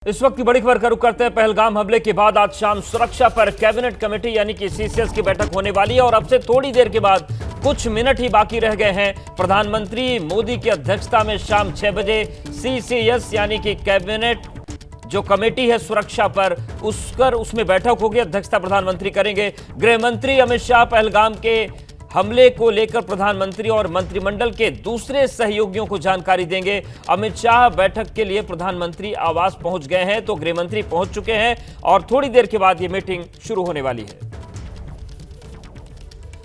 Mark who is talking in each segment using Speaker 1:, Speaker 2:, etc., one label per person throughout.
Speaker 1: इस वक्त की बड़ी खबर का रुख करते हैं। पहलगाम हमले के बाद आज शाम सुरक्षा पर कैबिनेट कमेटी यानी कि सीसीएस की बैठक होने वाली है और अब से थोड़ी देर के बाद कुछ मिनट ही बाकी रह गए हैं। प्रधानमंत्री मोदी की अध्यक्षता में शाम 6 बजे सीसीएस यानी कि कैबिनेट जो कमेटी है सुरक्षा पर उसमें बैठक होगी। अध्यक्षता प्रधानमंत्री करेंगे। गृह मंत्री अमित शाह पहलगाम के हमले को लेकर प्रधानमंत्री और मंत्रिमंडल के दूसरे सहयोगियों को जानकारी देंगे। अमित शाह बैठक के लिए प्रधानमंत्री आवास पहुंच गए हैं तो गृह मंत्री पहुंच चुके हैं और थोड़ी देर के बाद यह मीटिंग शुरू होने वाली है।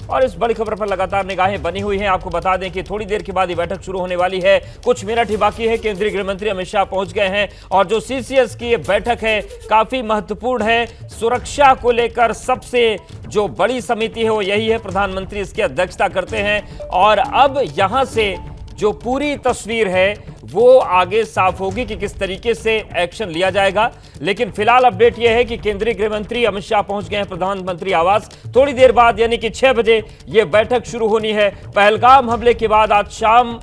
Speaker 1: और इस बड़ी खबर पर लगातार निगाहें बनी हुई हैं। आपको बता दें कि थोड़ी देर के बाद ये बैठक शुरू होने वाली है। कुछ मिनट ही बाकी है। केंद्रीय गृह मंत्री अमित शाह पहुंच गए हैं और जो सीसीएस की ये बैठक है काफी महत्वपूर्ण है। सुरक्षा को लेकर सबसे जो बड़ी समिति है वो यही है। प्रधानमंत्री इसकी अध्यक्षता करते हैं और अब यहां से जो पूरी तस्वीर है वो आगे साफ होगी कि किस तरीके से एक्शन लिया जाएगा। लेकिन फिलहाल अपडेट यह है कि केंद्रीय गृह मंत्री अमित शाह पहुंच गए हैं प्रधानमंत्री आवास। थोड़ी देर बाद यानी कि 6 बजे यह बैठक शुरू होनी है। पहलगाम हमले के बाद आज शाम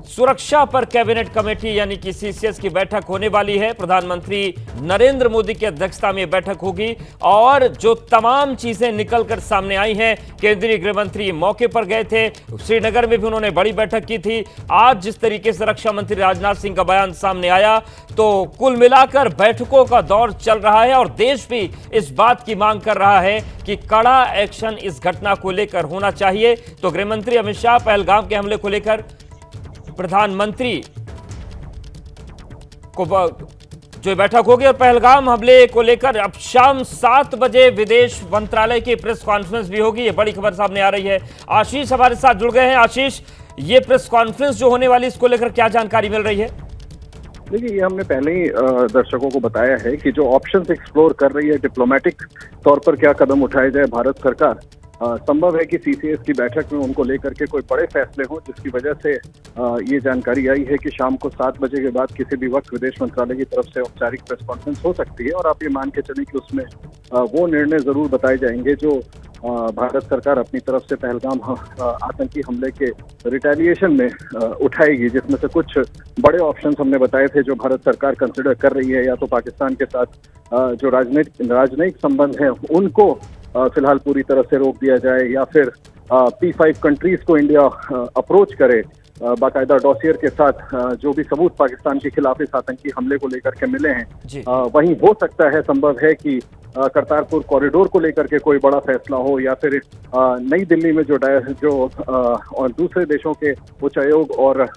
Speaker 1: सुरक्षा पर कैबिनेट कमेटी यानी कि सीसीएस की बैठक होने वाली है। प्रधानमंत्री नरेंद्र मोदी की अध्यक्षता में बैठक होगी और जो तमाम चीजें निकलकर सामने आई हैं, केंद्रीय गृह मंत्री मौके पर गए थे। श्रीनगर में भी उन्होंने बड़ी बैठक की थी। आज जिस तरीके से रक्षा मंत्री राजनाथ सिंह का बयान सामने आया तो कुल मिलाकर बैठकों का दौर चल रहा है और देश भी इस बात की मांग कर रहा है कि कड़ा एक्शन इस घटना को लेकर होना चाहिए। तो गृह मंत्री अमित शाह पहलगाम के हमले को लेकर प्रधानमंत्री को जो बैठक होगी और पहलगाम हमले को लेकर अब शाम 7 बजे विदेश मंत्रालय की प्रेस कॉन्फ्रेंस भी होगी। ये बड़ी खबर सामने आ रही है। आशीष हमारे साथ जुड़ गए हैं। आशीष, ये प्रेस कॉन्फ्रेंस जो होने वाली इसको लेकर क्या जानकारी मिल रही है?
Speaker 2: देखिए, ये हमने पहले ही दर्शकों को बताया है कि जो ऑप्शंस एक्सप्लोर कर रही है डिप्लोमेटिक तौर पर क्या कदम उठाए जाए भारत सरकार। संभव है कि सीसीएस की बैठक में उनको लेकर के कोई बड़े फैसले हों, जिसकी वजह से ये जानकारी आई है कि शाम को 7 बजे के बाद किसी भी वक्त विदेश मंत्रालय की तरफ से औपचारिक प्रेस कॉन्फ्रेंस हो सकती है और आप ये मान के चलें कि उसमें वो निर्णय जरूर बताए जाएंगे जो भारत सरकार अपनी तरफ से पहलगाम आतंकी हमले के रिटेलिएशन में उठाएगी, जिसमें से कुछ बड़े ऑप्शंस हमने बताए थे जो भारत सरकार कंसिडर कर रही है। या तो पाकिस्तान के साथ जो राजनयिक संबंध हैं उनको फिलहाल पूरी तरह से रोक दिया जाए या फिर P5 कंट्रीज को इंडिया अप्रोच करे बाकायदा डॉसियर के साथ जो भी सबूत पाकिस्तान के खिलाफ इस आतंकी हमले को लेकर के मिले हैं। वहीं हो सकता है, संभव है कि करतारपुर कॉरिडोर को लेकर के कोई बड़ा फैसला हो या फिर नई दिल्ली में जो और दूसरे देशों के उच्चायोग और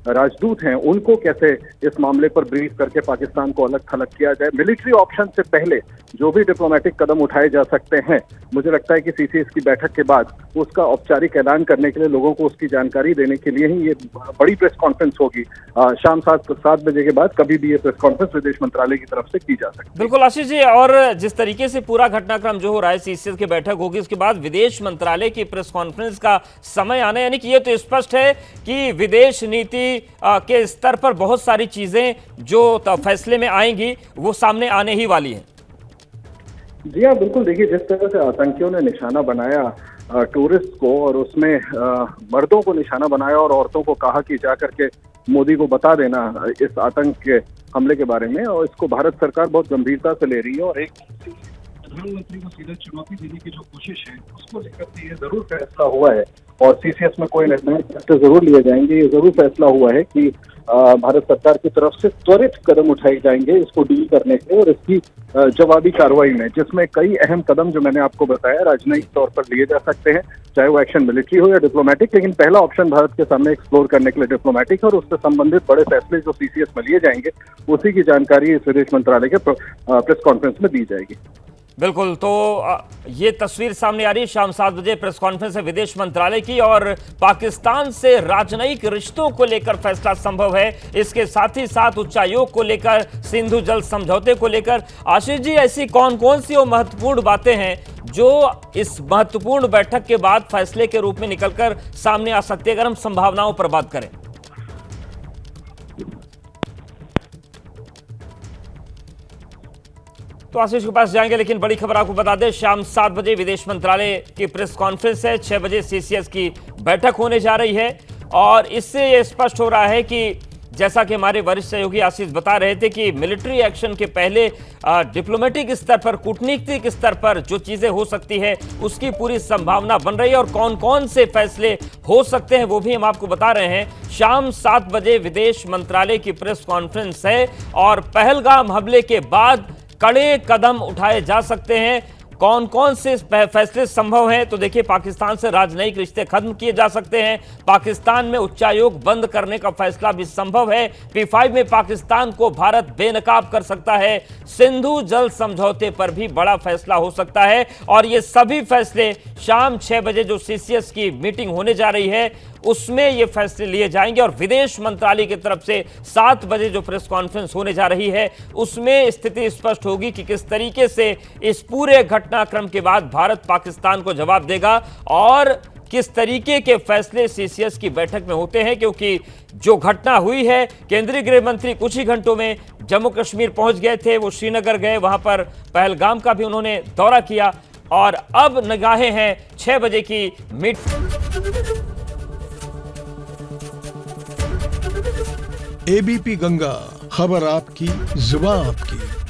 Speaker 2: राजदूत हैं उनको कैसे इस मामले पर ब्रीफ करके पाकिस्तान को अलग थलग किया जाए। मिलिट्री ऑप्शन से पहले जो भी डिप्लोमेटिक कदम उठाए जा सकते हैं, मुझे लगता है कि सीसीएस की बैठक के बाद उसका औपचारिक ऐलान करने के लिए, लोगों को उसकी जानकारी देने के लिए ही ये बड़ी प्रेस कॉन्फ्रेंस होगी। शाम 7 बजे के बाद कभी भी ये प्रेस कॉन्फ्रेंस विदेश मंत्रालय की तरफ से की जा सकती है।
Speaker 1: बिल्कुल आशीष जी, और जिस तरीके से पूरा घटनाक्रम जो हो रहा है, सीसीएस की बैठक होगी उसके बाद विदेश मंत्रालय की प्रेस कॉन्फ्रेंस का समय आना, यानी कि ये तो स्पष्ट है कि विदेश नीति के स्तर पर बहुत सारी चीजें जो फैसले में आएंगी वो सामने आने ही वाली हैं।
Speaker 2: जी हाँ, बिल्कुल। देखिए, जिस तरह से आतंकियों ने निशाना बनाया टूरिस्ट को और उसमें मर्दों को निशाना बनाया और औरतों को कहा कि जाकर के मोदी को बता देना इस आतंक के हमले के बारे में, और इसको भारत सरकार बहुत गंभीरता से ले रही है और एक प्रधानमंत्री को सीधे चुनौती देने की जो कोशिश है उसको लेकर के ये जरूर फैसला हुआ है और सीसीएस में कोई निर्णय जरूर लिए जाएंगे। ये जरूर फैसला हुआ है कि भारत सरकार की तरफ से त्वरित कदम उठाए जाएंगे इसको डील करने के और इसकी जवाबी कार्रवाई में, जिसमें कई अहम कदम जो मैंने आपको बताया राजनयिक तौर पर लिए जा सकते हैं, चाहे वो एक्शन मिलिट्री हो या डिप्लोमेटिक। लेकिन पहला ऑप्शन भारत के सामने एक्सप्लोर करने के लिए डिप्लोमेटिक और उससे संबंधित बड़े फैसले जो सीसीएस में लिए जाएंगे उसी की जानकारी इस विदेश मंत्रालय के प्रेस कॉन्फ्रेंस में दी जाएगी।
Speaker 1: बिल्कुल, तो ये तस्वीर सामने आ रही है। शाम 7 बजे प्रेस कॉन्फ्रेंस है विदेश मंत्रालय की और पाकिस्तान से राजनयिक रिश्तों को लेकर फैसला संभव है। इसके साथ ही साथ उच्चायोग को लेकर, सिंधु जल समझौते को लेकर। आशीष जी, ऐसी कौन कौन सी वो महत्वपूर्ण बातें हैं जो इस महत्वपूर्ण बैठक के बाद फैसले के रूप में निकलकर सामने आ सकती है, अगर हम संभावनाओं पर बात करें? तो आशीष के पास जाएंगे, लेकिन बड़ी खबर आपको बता दें, शाम 7 बजे विदेश मंत्रालय की प्रेस कॉन्फ्रेंस है। 6 बजे सीसीएस की बैठक होने जा रही है और इससे यह स्पष्ट हो रहा है कि जैसा कि हमारे वरिष्ठ सहयोगी आशीष बता रहे थे कि मिलिट्री एक्शन के पहले डिप्लोमेटिक स्तर पर, कूटनीतिक स्तर पर जो चीजें हो सकती है उसकी पूरी संभावना बन रही है और कौन कौन से फैसले हो सकते हैं वो भी हम आपको बता रहे हैं। शाम 7 बजे विदेश मंत्रालय की प्रेस कॉन्फ्रेंस है और पहलगाम हमले के बाद कड़े कदम उठाए जा सकते हैं। कौन कौन से फैसले संभव हैं? तो देखिए, पाकिस्तान से राजनयिक रिश्ते खत्म किए जा सकते हैं, पाकिस्तान में उच्चायोग बंद करने का फैसला भी संभव है, P5 में पाकिस्तान को भारत बेनकाब कर सकता है, सिंधु जल समझौते पर भी बड़ा फैसला हो सकता है और ये सभी फैसले शाम 6 बजे जो CCS की मीटिंग होने जा रही है उसमें ये फैसले लिए जाएंगे और विदेश मंत्रालय की तरफ से 7 बजे जो प्रेस कॉन्फ्रेंस होने जा रही है उसमें स्थिति स्पष्ट होगी कि किस तरीके से इस पूरे घटनाक्रम के बाद भारत पाकिस्तान को जवाब देगा और किस तरीके के फैसले CCS की बैठक में होते हैं। क्योंकि जो घटना हुई है, केंद्रीय गृह मंत्री कुछ ही घंटों में जम्मू कश्मीर पहुंच गए थे, वो श्रीनगर गए, वहां पर पहलगाम का भी उन्होंने दौरा किया और अब निगाहें हैं 6 बजे की
Speaker 3: ABP गंगा, खबर आपकी, जुबान आपकी।